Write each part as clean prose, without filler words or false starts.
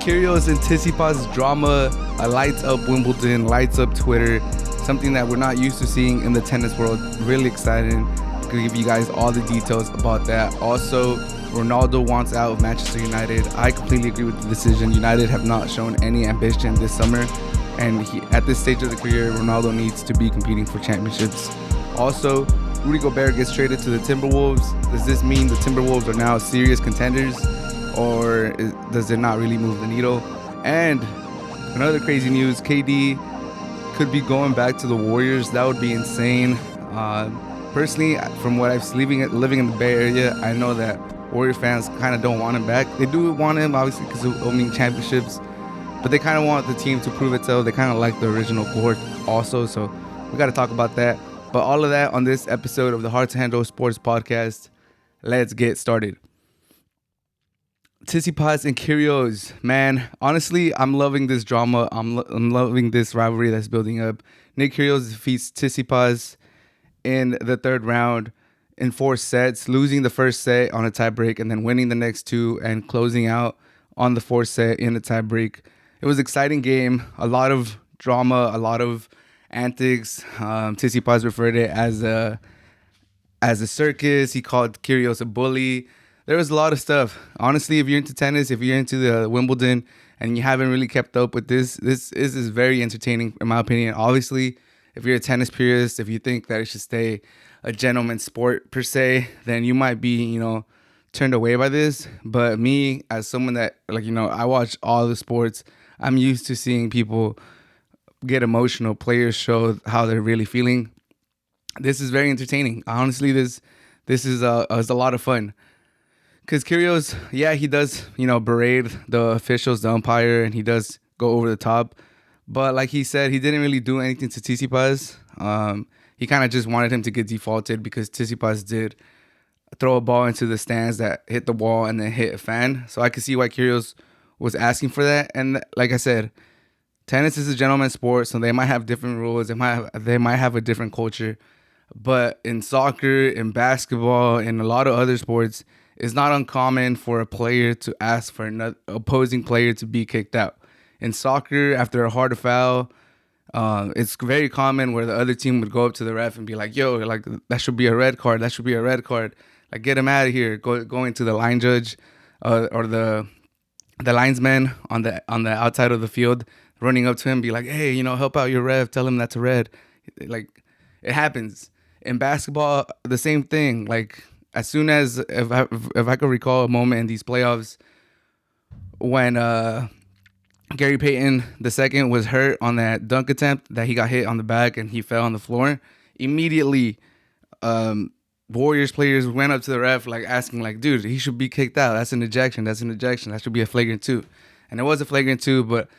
Kyrgios and Tsitsipas drama lights up Wimbledon, lights up Twitter. Something that we're not used to seeing in the tennis world. Really exciting. Gonna give you guys all the details about that. Also, Ronaldo wants out of Manchester United. I completely agree with the decision. United have not shown any ambition this summer, and at this stage of the career, Ronaldo needs to be competing for championships. Also, Rudy Gobert gets traded to the Timberwolves. Does this mean the Timberwolves are now serious contenders, or does it not really move the needle? And another crazy news, KD could be going back to the Warriors. That would be insane. Personally, from what I've living in the Bay Area, I know that Warrior fans kind of don't want him back. They do want him, obviously, because of owning championships, but they kind of want the team to prove itself. They kind of like the original core also, so we got to talk about that. But all of that on this episode of the Hard to Handle Sports Podcast. Let's get started. Tsitsipas and Kyrgios, man, honestly, I'm loving this drama. I'm loving this rivalry that's building up. Nick Kyrgios defeats Tsitsipas in the third round in 4 sets, losing the first set on a tiebreak and then winning the next 2 and closing out on the 4th set in a tiebreak. It was an exciting game, a lot of drama, a lot of antics. Tsitsipas referred it as a circus. He called Kyrgios a bully. There was a lot of stuff. Honestly, if you're into tennis, if you're into the Wimbledon and you haven't really kept up with this is very entertaining in my opinion. Obviously, if you're a tennis purist, if you think that it should stay a gentleman's sport per se, then you might be, turned away by this. But me, as someone that, I watch all the sports, I'm used to seeing people get emotional, players show how they're really feeling. This is very entertaining. Honestly, this is a lot of fun. Because Kyrgios, yeah, he does, berate the officials, the umpire, and he does go over the top. But like he said, he didn't really do anything to Tsitsipas. He kind of just wanted him to get defaulted because Tsitsipas did throw a ball into the stands that hit the wall and then hit a fan. So I could see why Kyrgios was asking for that. And like I said, tennis is a gentleman's sport, so they might have different rules. They might have a different culture. But in soccer, in basketball, in a lot of other sports, it's not uncommon for a player to ask for another opposing player to be kicked out. In soccer, after a hard foul, it's very common where the other team would go up to the ref and be like, yo, like that should be a red card. That should be a red card. Like, get him out of here. Going to the line judge or the linesman on the outside of the field, running up to him, be like, hey, help out your ref. Tell him that's a red. Like, it happens. In basketball, the same thing. Like, as soon as, if I could recall a moment in these playoffs when Gary Payton II was hurt on that dunk attempt that he got hit on the back and he fell on the floor, immediately Warriors players went up to the ref asking dude, he should be kicked out. That's an ejection. That should be a flagrant 2. And it was a flagrant 2, but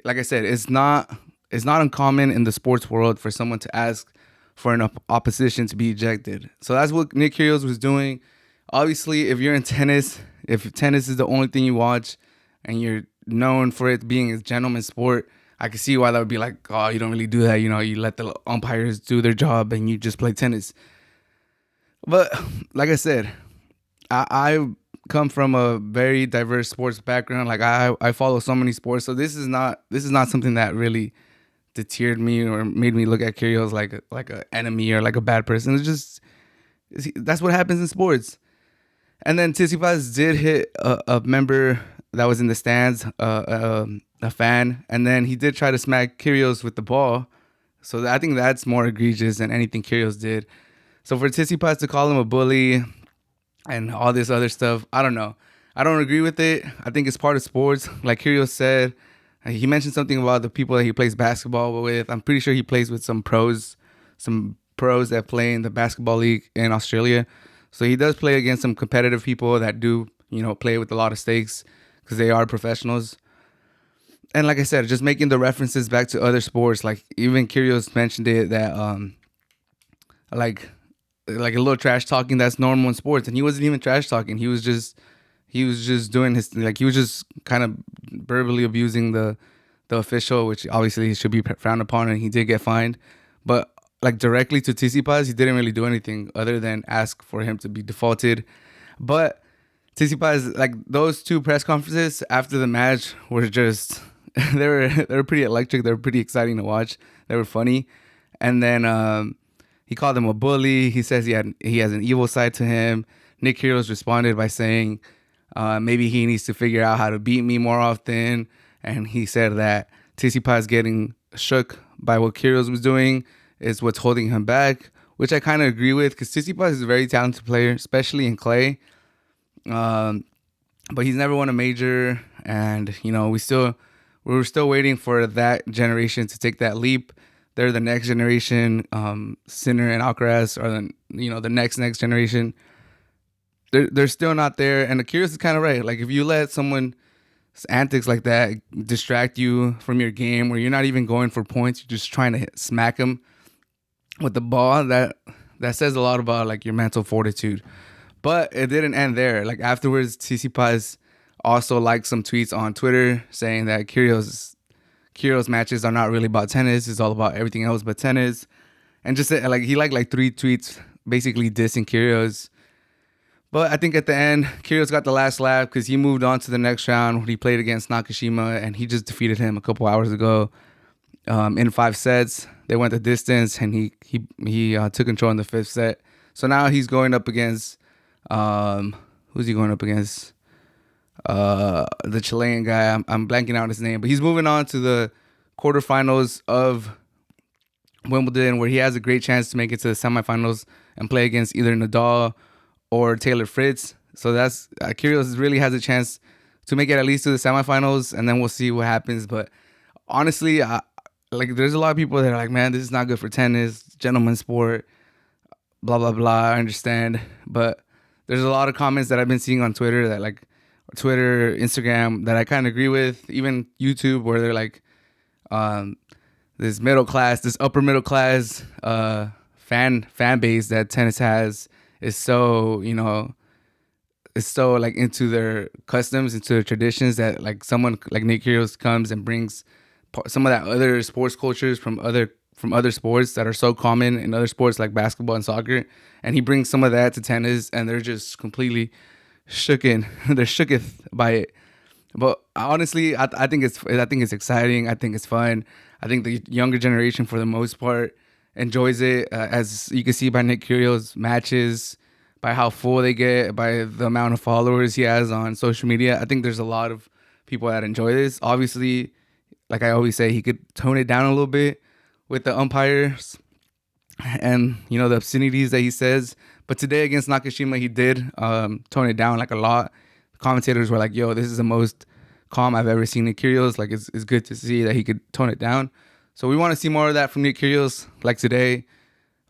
like I said, it's not uncommon in the sports world for someone to ask for an opposition to be ejected. So that's what Nick Kyrgios was doing. Obviously, if you're in tennis, if tennis is the only thing you watch and you're known for it being a gentleman's sport, I can see why that would be like, oh, you don't really do that. You let the umpires do their job and you just play tennis. But like I said, I come from a very diverse sports background. Like I follow so many sports. So this is not something that really deterred me or made me look at Kyrgios like an enemy or like a bad person. That's what happens in sports. And then Tsitsipas did hit a member that was in the stands, a fan, and then he did try to smack Kyrgios with the ball. So I think that's more egregious than anything Kyrgios did. So for Tsitsipas to call him a bully and all this other stuff, I don't know. I don't agree with it. I think it's part of sports. Like Kyrgios said, he mentioned something about the people that he plays basketball with. I'm pretty sure he plays with some pros that play in the basketball league in Australia. So he does play against some competitive people that do, play with a lot of stakes because they are professionals. And like I said, just making the references back to other sports, like even Kyrgios mentioned it that like a little trash talking that's normal in sports, and he wasn't even trash talking. He was just doing his, he was just kind of verbally abusing the official, which obviously should be frowned upon, and he did get fined. But directly to Tsitsipas, he didn't really do anything other than ask for him to be defaulted. But Tsitsipas, like those two press conferences after the match were just they were pretty electric. They were pretty exciting to watch. They were funny, and then he called him a bully. He says he has an evil side to him. Nick Kyrgios responded by saying maybe he needs to figure out how to beat me more often, and he said that Tsitsipas getting shook by what Kyrgios was doing is what's holding him back, which I kind of agree with because Tsitsipas is a very talented player, especially in clay. But he's never won a major, and we were still waiting for that generation to take that leap. They're the next generation. Sinner and Alcaraz are the next generation. They're still not there, and the Kyrgios is kind of right. Like if you let someone's antics like that distract you from your game, where you're not even going for points, you're just trying to smack them with the ball. That says a lot about like your mental fortitude. But it didn't end there. Like afterwards, Tsitsipas also liked some tweets on Twitter saying that Kyrgios matches are not really about tennis. It's all about everything else but tennis. And just like he liked like 3 tweets basically dissing Kyrgios. But I think at the end, Kyrgios got the last laugh because he moved on to the next round when he played against Nakashima, and he just defeated him a couple hours ago in 5 sets. They went the distance, and he took control in the 5th set. So now he's going up against who's he going up against? The Chilean guy. I'm blanking out his name, but he's moving on to the quarterfinals of Wimbledon, where he has a great chance to make it to the semifinals and play against either Nadal or Taylor Fritz. So that's Kyrgios really has a chance to make it at least to the semifinals, and then we'll see what happens. But honestly, there's a lot of people that are like, man, this is not good for tennis, gentleman's sport, blah blah blah. I understand, but there's a lot of comments that I've been seeing on Twitter Instagram that I kind of agree with, even YouTube, where they're like, this upper middle class fan base that tennis has is so, is so like into their customs, into their traditions, that like someone like Nick Kyrgios comes and brings some of that other sports cultures from other sports that are so common in other sports like basketball and soccer, and he brings some of that to tennis, and they're just completely shooken. They're shooketh by it. But honestly, I think it's exciting. I think it's fun. I think the younger generation, for the most part, enjoys it, as you can see by Nick Kyrgios' matches, by how full they get, by the amount of followers he has on social media. I think there's a lot of people that enjoy this. Obviously, like I always say, he could tone it down a little bit with the umpires and the obscenities that he says. But today against Nakashima, he did tone it down like a lot. The commentators were like, yo, this is the most calm I've ever seen Nick Kyrgios. Like it's good to see that he could tone it down. So we want to see more of that from Nick Kyrgios like today.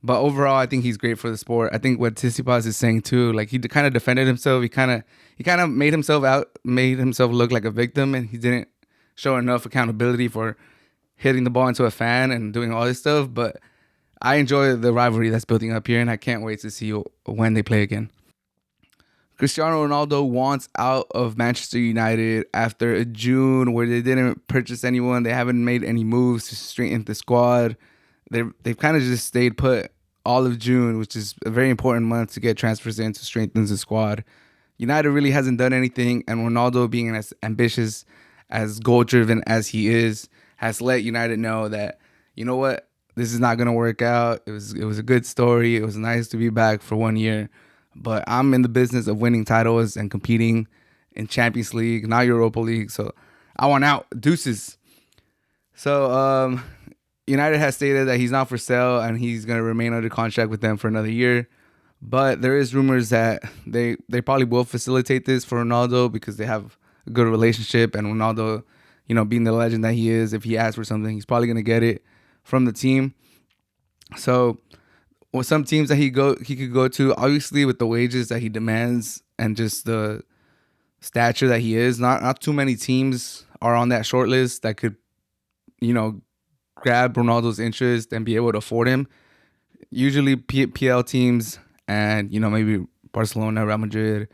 But overall, I think he's great for the sport. I think what Tsitsipas is saying too, like he kind of defended himself. He kind of made himself look like a victim, and he didn't show enough accountability for hitting the ball into a fan and doing all this stuff. But I enjoy the rivalry that's building up here, and I can't wait to see when they play again. Cristiano Ronaldo wants out of Manchester United after a June where they didn't purchase anyone. They haven't made any moves to strengthen the squad. They've kind of just stayed put all of June, which is a very important month to get transfers in to strengthen the squad. United really hasn't done anything, and Ronaldo, being as ambitious, as goal-driven as he is, has let United know that, you know what, this is not going to work out. It was a good story. It was nice to be back for 1 year. But I'm in the business of winning titles and competing in Champions League, not Europa League. So I want out. Deuces. So United has stated that he's not for sale and he's going to remain under contract with them for another year. But there is rumors that they probably will facilitate this for Ronaldo because they have a good relationship. And Ronaldo, being the legend that he is, if he asks for something, he's probably going to get it from the team. So with some teams that he could go to, obviously with the wages that he demands and just the stature that he is, not too many teams are on that short list that could, grab Ronaldo's interest and be able to afford him. Usually PL teams and, maybe Barcelona, Real Madrid,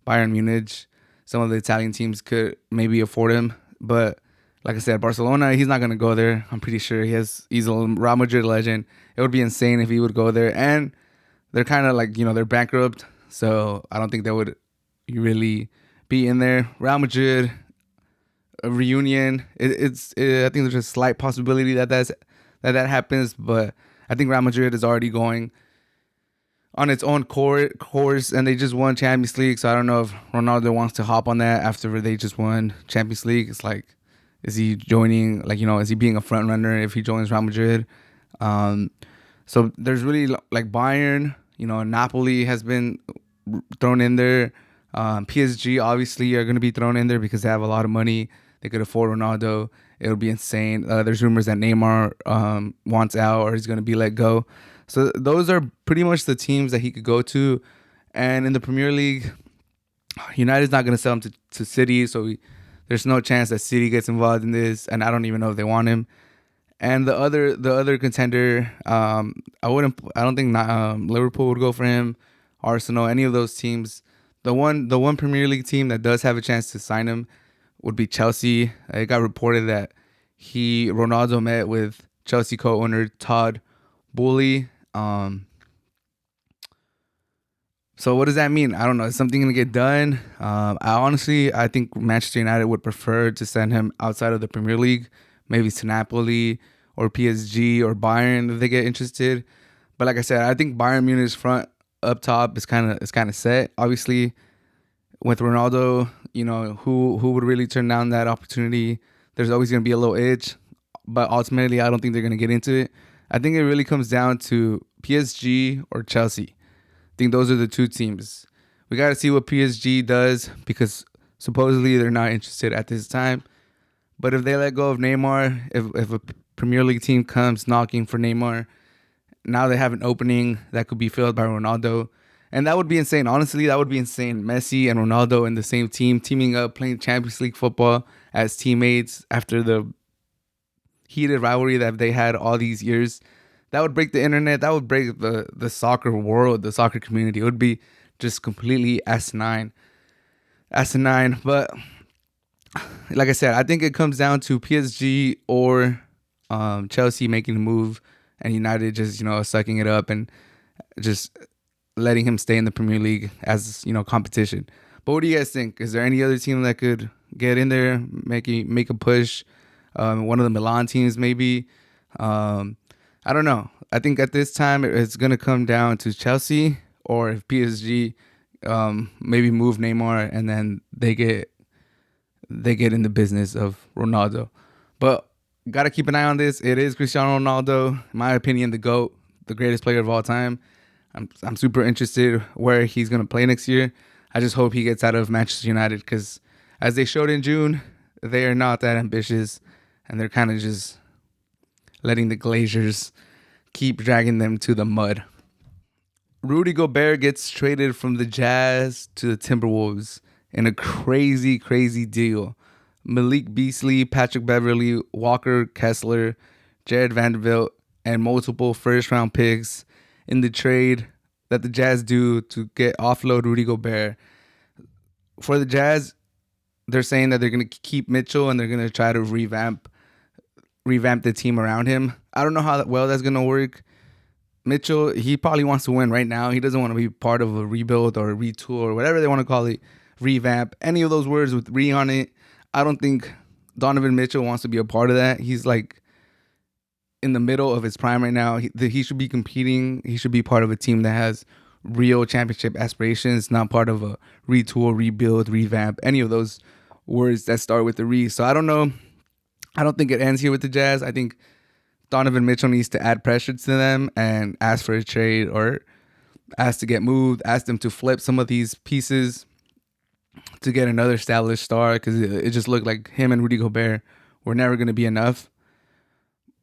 Bayern Munich, some of the Italian teams could maybe afford him. But like I said, Barcelona, he's not going to go there. I'm pretty sure he's a Real Madrid legend. It would be insane if he would go there. And they're kind of like, they're bankrupt. So I don't think they would really be in there. Real Madrid, a reunion. I think there's a slight possibility that happens, but I think Real Madrid is already going on its own course, and they just won Champions League. So I don't know if Ronaldo wants to hop on that after they just won Champions League. It's like, is he joining? Like, is he being a front runner if he joins Real Madrid? So there's really like Bayern. Napoli has been thrown in there. PSG obviously are going to be thrown in there because they have a lot of money. They could afford Ronaldo. It'll be insane. There's rumors that Neymar wants out or he's going to be let go. So those are pretty much the teams that he could go to. And in the Premier League, United's not going to sell him to City, so there's no chance that City gets involved in this. And I don't even know if they want him. And the other contender, I don't think Liverpool would go for him, Arsenal, any of those teams. The one Premier League team that does have a chance to sign him would be Chelsea. It got reported that Ronaldo met with Chelsea co-owner Todd Boehly. So what does that mean? I don't know. Is something going to get done? I think Manchester United would prefer to send him outside of the Premier League, maybe to Napoli or PSG or Bayern if they get interested. But like I said, I think Bayern Munich's front up top is kind of set. Obviously, with Ronaldo, who would really turn down that opportunity? There's always going to be a little itch, but ultimately, I don't think they're going to get into it. I think it really comes down to PSG or Chelsea. I think those are the two teams. We got to see what PSG does because supposedly they're not interested at this time. But if they let go of Neymar, if a Premier League team comes knocking for Neymar, now they have an opening that could be filled by Ronaldo. And that would be insane. Honestly, that would be insane. Messi and Ronaldo in the same team, teaming up, playing Champions League football as teammates after the heated rivalry that they had all these years. That would break the internet. That would break the soccer world, the soccer community. It would be just completely asinine. But like I said, I think it comes down to PSG or Chelsea making a move and United just, sucking it up and just letting him stay in the Premier League as, competition. But what do you guys think? Is there any other team that could get in there, make a push? One of the Milan teams, maybe. I don't know. I think at this time it's going to come down to Chelsea or if PSG maybe move Neymar and then they get in the business of Ronaldo. But got to keep an eye on this. It is Cristiano Ronaldo, in my opinion, the GOAT, the greatest player of all time. I'm super interested where he's going to play next year. I just hope he gets out of Manchester United because as they showed in June, they are not that ambitious and they're kind of just letting the Glazers keep dragging them to the mud. Rudy Gobert gets traded from the Jazz to the Timberwolves in a crazy, crazy deal. Malik Beasley, Patrick Beverley, Walker Kessler, Jared Vanderbilt, and multiple first-round picks in the trade that the Jazz do to get offload Rudy Gobert. For the Jazz, they're saying that they're going to keep Mitchell and they're going to try to revamp the team around him. I don't know how well that's going to work. Mitchell, he probably wants to win right now. He doesn't want to be part of a rebuild or a retool or whatever they want to call it, revamp. Any of those words with re on it. I don't think Donovan Mitchell wants to be a part of that. He's like in the middle of his prime right now. He should be competing. He should be part of a team that has real championship aspirations, not part of a retool, rebuild, revamp, any of those words that start with the re. So I don't know. I don't think it ends here with the Jazz. I think Donovan Mitchell needs to add pressure to them and ask for a trade or ask to get moved, ask them to flip some of these pieces to get another established star because it just looked like him and Rudy Gobert were never going to be enough.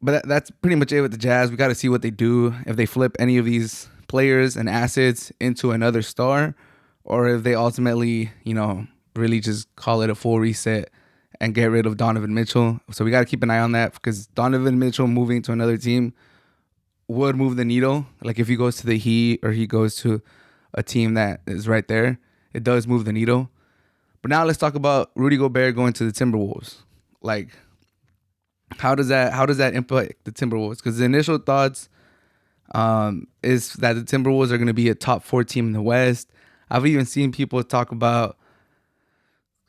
But that's pretty much it with the Jazz. We got to see what they do, if they flip any of these players and assets into another star or if they ultimately, really just call it a full reset and get rid of Donovan Mitchell. So we got to keep an eye on that because Donovan Mitchell moving to another team would move the needle. Like if he goes to the Heat or he goes to a team that is right there, it does move the needle. But now let's talk about Rudy Gobert going to the Timberwolves. Like, how does that impact the Timberwolves? Because the initial thoughts is that the Timberwolves are going to be a top 4 team in the West. I've even seen people talk about,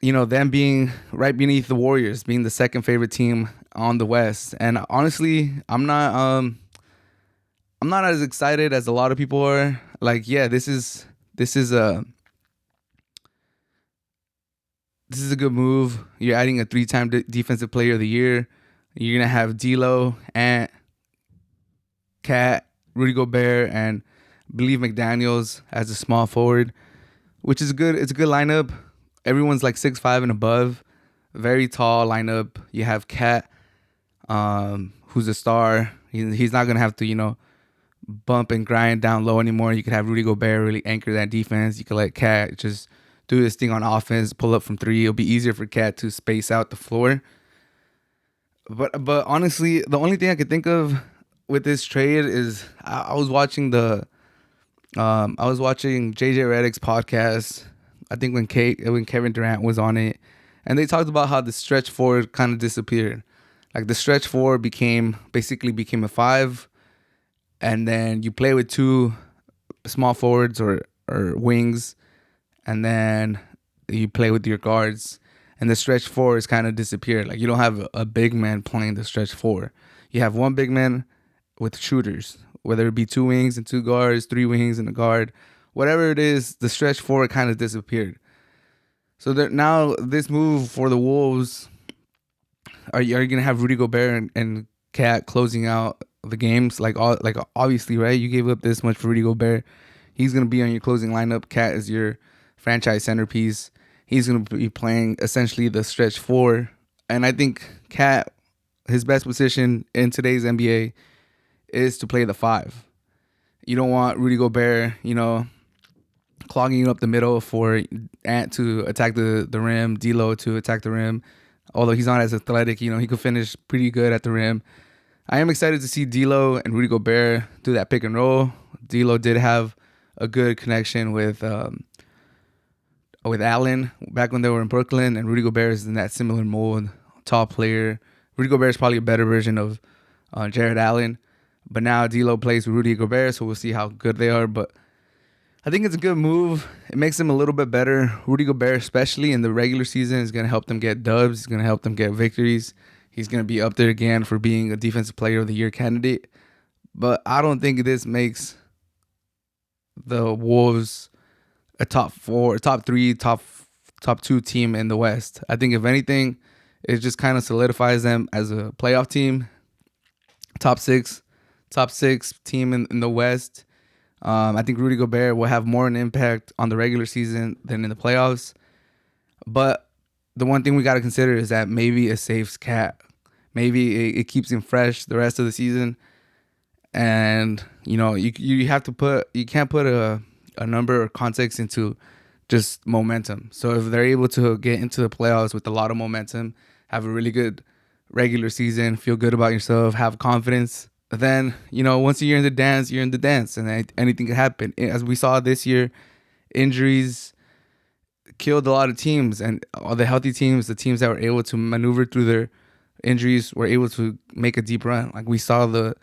them being right beneath the Warriors, being the second favorite team on the West. And honestly, I'm not as excited as a lot of people are. Like, yeah, this is a good move. You're adding a 3-time defensive player of the year. You're gonna have D'Lo, Ant, Cat, Rudy Gobert, and I believe McDaniels as a small forward, which is good. It's a good lineup. Everyone's like 6'5" and above. Very tall lineup. You have Cat, who's a star. He's not gonna have to, bump and grind down low anymore. You could have Rudy Gobert really anchor that defense. You could let Cat just do his thing on offense, pull up from three. It'll be easier for Cat to space out the floor. But honestly, the only thing I could think of with this trade is I was watching JJ Redick's podcast. I think when Kevin Durant was on it, and they talked about how the stretch forward kind of disappeared. Like the stretch forward became a 5, and then you play with 2 small forwards or wings, and then you play with your guards. And the stretch 4 is kind of disappeared. Like you don't have a big man playing the stretch 4. You have one big man with shooters, whether it be 2 wings and 2 guards, 3 wings and a guard, whatever it is. The stretch 4 kind of disappeared. So that now this move for the Wolves, are you gonna have Rudy Gobert and Cat closing out the games? Like obviously, right? You gave up this much for Rudy Gobert. He's gonna be on your closing lineup. Cat is your franchise centerpiece. He's going to be playing essentially the stretch 4. And I think Cat, his best position in today's NBA is to play the 5. You don't want Rudy Gobert, clogging up the middle for Ant to attack the rim, D'Lo to attack the rim. Although he's not as athletic, he could finish pretty good at the rim. I am excited to see D'Lo and Rudy Gobert do that pick and roll. D'Lo did have a good connection with Allen back when they were in Brooklyn, and Rudy Gobert is in that similar mold, top player. Rudy Gobert is probably a better version of Jared Allen, but now D'Lo plays with Rudy Gobert, so we'll see how good they are. But I think it's a good move. It makes them a little bit better. Rudy Gobert, especially in the regular season, is going to help them get dubs. He's going to help them get victories. He's going to be up there again for being a defensive player of the year candidate. But I don't think this makes the Wolves a top 4, top 3, top 2 team in the West. I think if anything, it just kind of solidifies them as a playoff team. Top six team in the West. I think Rudy Gobert will have more an impact on the regular season than in the playoffs. But the one thing we got to consider is that maybe it saves Cat. Maybe it keeps him fresh the rest of the season. And, you can't put a number or context into just momentum. So if they're able to get into the playoffs with a lot of momentum, have a really good regular season, feel good about yourself, have confidence, then, once you're in the dance, you're in the dance, and anything can happen. As we saw this year, injuries killed a lot of teams, and all the healthy teams, the teams that were able to maneuver through their injuries, were able to make a deep run. Like we saw the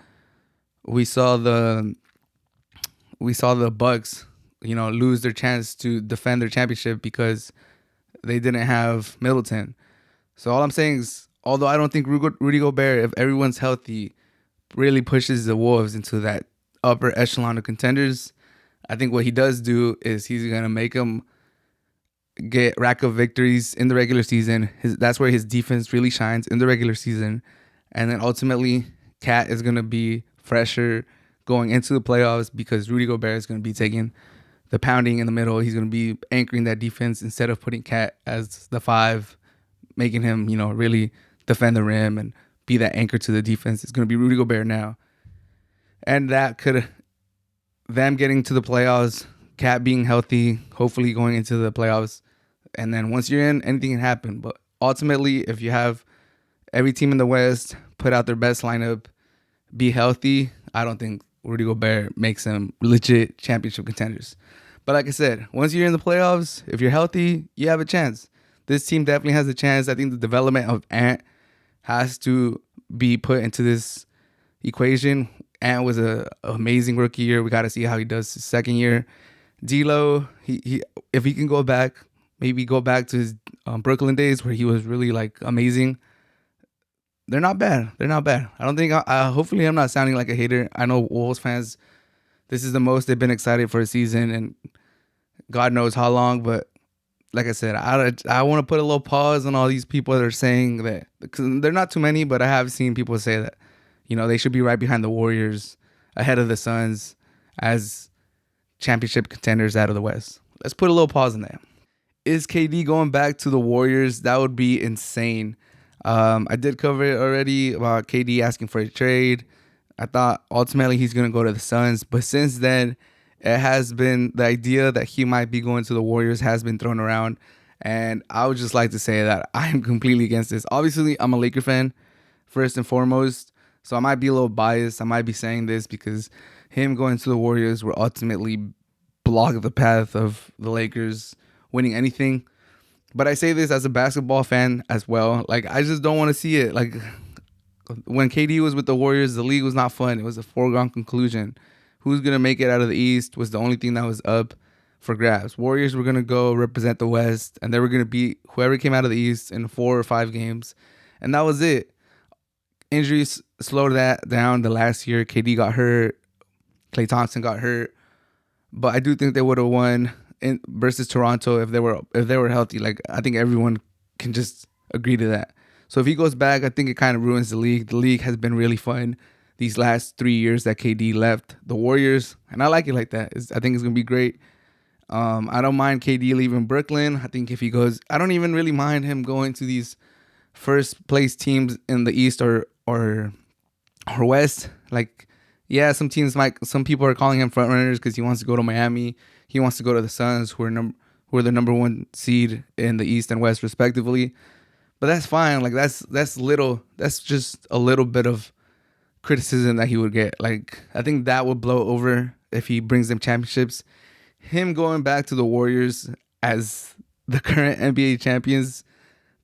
Bucks, lose their chance to defend their championship because they didn't have Middleton. So all I'm saying is, although I don't think Rudy Gobert, if everyone's healthy, really pushes the Wolves into that upper echelon of contenders, I think what he does do is he's going to make them rack up victories in the regular season. That's where his defense really shines, in the regular season. And then ultimately, Cat is going to be fresher going into the playoffs because Rudy Gobert is going to be taking the pounding in the middle. He's going to be anchoring that defense instead of putting Cat as the 5, making him, really defend the rim and be that anchor to the defense. It's going to be Rudy Gobert now. And that could, them getting to the playoffs, Cat being healthy, hopefully going into the playoffs. And then once you're in, anything can happen. But ultimately, if you have every team in the West put out their best lineup, be healthy, I don't think Rudy Gobert makes them legit championship contenders. But like I said, once you're in the playoffs, if you're healthy, you have a chance. This team definitely has a chance. I think the development of Ant has to be put into this equation. Ant was an amazing rookie year. We got to see how he does his second year. D'Lo, he if he can go back, maybe go back to his Brooklyn days where he was really like amazing. They're not bad. They're not bad. I don't think. Hopefully, I'm not sounding like a hater. I know Wolves fans. This is the most they've been excited for a season, and God knows how long. But like I said, I want to put a little pause on all these people that are saying that, because they're not too many, but I have seen people say that, they should be right behind the Warriors, ahead of the Suns, as championship contenders out of the West. Let's put a little pause on that. Is KD going back to the Warriors? That would be insane. I did cover it already about KD asking for a trade. I thought ultimately he's going to go to the Suns, but since then, it has been the idea that he might be going to the Warriors has been thrown around. And I would just like to say that I am completely against this. Obviously, I'm a Laker fan, first and foremost. So I might be a little biased. I might be saying this because him going to the Warriors will ultimately block the path of the Lakers winning anything. But I say this as a basketball fan as well. Like, I just don't want to see it. Like, when KD was with the Warriors, the league was not fun. It was a foregone conclusion. Who's going to make it out of the East was the only thing that was up for grabs. Warriors were going to go represent the West, and they were going to beat whoever came out of the East in 4 or 5 games. And that was it. Injuries slowed that down the last year. KD got hurt. Klay Thompson got hurt. But I do think they would have won versus Toronto if they were healthy. Like, I think everyone can just agree to that. So if he goes back, I think it kind of ruins the league. The league has been really fun these last 3 years that KD left the Warriors, and I like it like that. I think it's gonna be great. I don't mind KD leaving Brooklyn. I think if he goes, I don't even really mind him going to these first place teams in the East or West. Like, yeah, some people are calling him front runners because he wants to go to Miami. He wants to go to the Suns, who are the number 1 seed in the East and West respectively. But that's fine. Like, that's just a little bit of criticism that he would get. Like, I think that would blow over if he brings them championships. Him going back to the Warriors as the current NBA champions,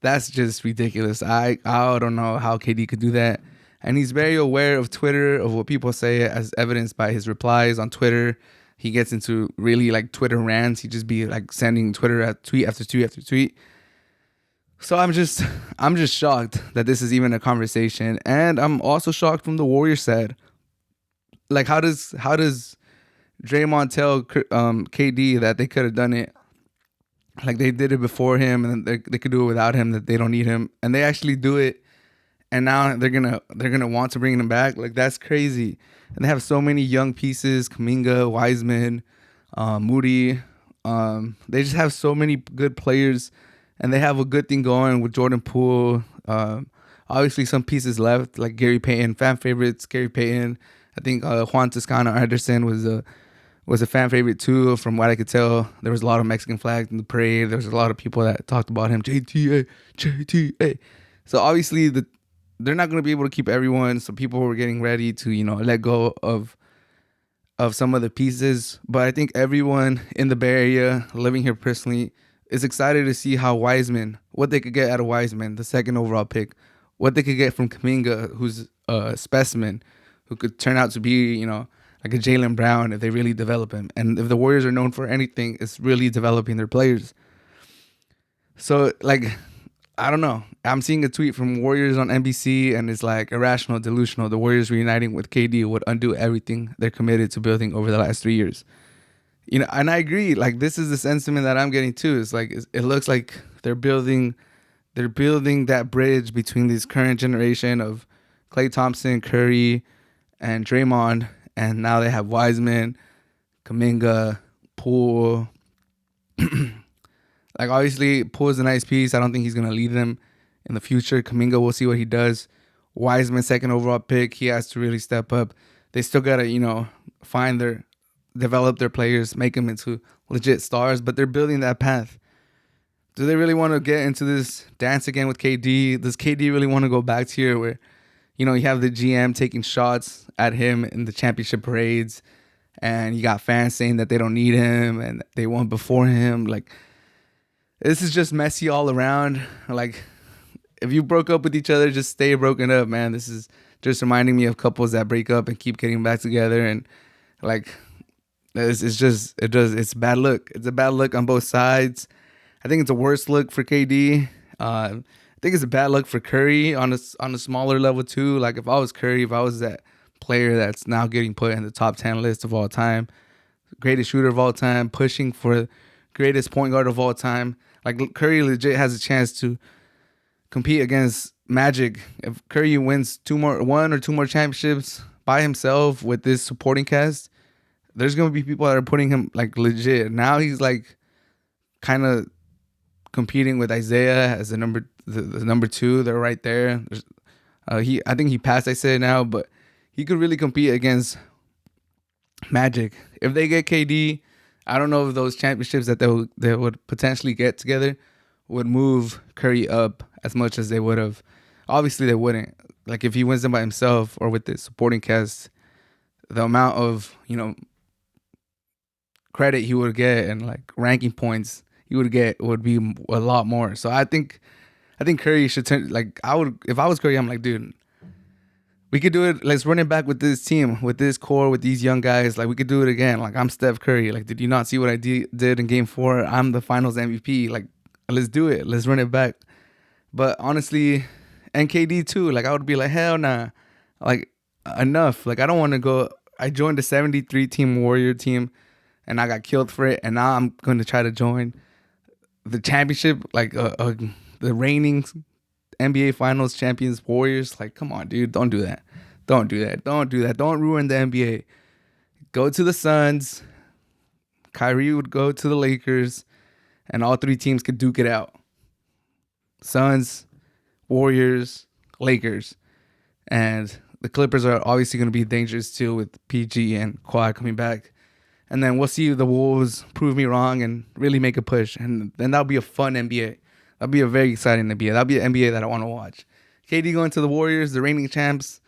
that's just ridiculous. I don't know how KD could do that. And he's very aware of Twitter, of what people say, as evidenced by his replies on Twitter. He gets into really like Twitter rants. He just be like sending Twitter at tweet after tweet after tweet. So I'm just shocked that this is even a conversation, and I'm also shocked from the Warriors side. Like, how does Draymond tell KD that they could have done it, like they did it before him, and they could do it without him, that they don't need him, and they actually do it, and now they're gonna want to bring him back? Like, that's crazy. And they have so many young pieces: Kuminga, Wiseman, Moody. They just have so many good players. And they have a good thing going with Jordan Poole. Obviously, some pieces left, like Gary Payton, fan favorites. Gary Payton. I think Juan Toscano Anderson was a fan favorite too. From what I could tell, there was a lot of Mexican flags in the parade. There was a lot of people that talked about him. JTA. So obviously, they're not going to be able to keep everyone. So people were getting ready to let go of some of the pieces. But I think everyone in the Bay Area, living here personally, is excited to see how what they could get out of Wiseman, the 2nd overall pick, what they could get from Kuminga, who's a specimen, who could turn out to be, like a Jaylen Brown if they really develop him. And if the Warriors are known for anything, it's really developing their players. So, like, I don't know. I'm seeing a tweet from Warriors on NBC, and it's like, irrational, delusional. The Warriors reuniting with KD would undo everything they're committed to building over the last 3 years. And I agree. Like, this is the sentiment that I'm getting too. It's like, it looks like they're building that bridge between this current generation of Klay Thompson, Curry, and Draymond, and now they have Wiseman, Kuminga, Poole. Like, obviously, Poole is a nice piece. I don't think he's gonna lead them in the future. Kuminga, we'll see what he does. Wiseman, 2nd overall pick. He has to really step up. They still gotta, develop their players, make them into legit stars, but they're building that path. Do they really want to get into this dance again with KD? Does KD really want to go back to here where, you have the GM taking shots at him in the championship parades, and you got fans saying that they don't need him and they won before him? Like, this is just messy all around. Like, if you broke up with each other, just stay broken up, man. This is just reminding me of couples that break up and keep getting back together, and like, It's bad luck. It's a bad look on both sides. I think it's a worse look for KD. I think it's a bad luck for Curry on a smaller level too. Like if I was Curry, if I was that player that's now getting put in the top 10 list of all time, greatest shooter of all time, pushing for greatest point guard of all time. Like Curry legit has a chance to compete against Magic. If Curry wins one or two more championships by himself with this supporting cast, there's gonna be people that are putting him like legit. Now he's like kind of competing with Isaiah as the number two. They're right there. I think he passed Isaiah now, but he could really compete against Magic. If they get KD, I don't know if those championships that they would potentially get together would move Curry up as much as they would have. Obviously, they wouldn't. Like if he wins them by himself or with the supporting cast, the amount of credit he would get and like ranking points he would get would be a lot more. So I think Curry should turn. Like I would, if I was Curry, I'm like, dude, we could do it. Let's run it back with this team, with this core, with these young guys. Like we could do it again. Like I'm Steph Curry. Like did you not see what I did in Game 4? I'm the Finals MVP. Like let's do it. Let's run it back. But honestly, and KD too. Like I would be like, hell nah. Like enough. Like I don't want to go. I joined the 73 team Warrior team, and I got killed for it. And now I'm going to try to join the championship, like the reigning NBA Finals champions Warriors. Like, come on, dude. Don't do that. Don't do that. Don't do that. Don't ruin the NBA. Go to the Suns. Kyrie would go to the Lakers, and all three teams could duke it out. Suns, Warriors, Lakers. And the Clippers are obviously going to be dangerous too with PG and Kawhi coming back. And then we'll see the Wolves prove me wrong and really make a push. And then that'll be a fun NBA. That'll be a very exciting NBA. That'll be an NBA that I want to watch. KD going to the Warriors, the reigning champs,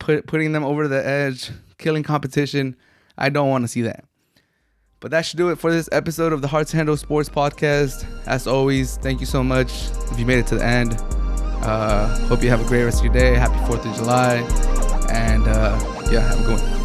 putting them over the edge, killing competition. I don't want to see that. But that should do it for this episode of the Hard to Handle Sports Podcast. As always, thank you so much if you made it to the end. Hope you have a great rest of your day. Happy 4th of July. And yeah, have a good one.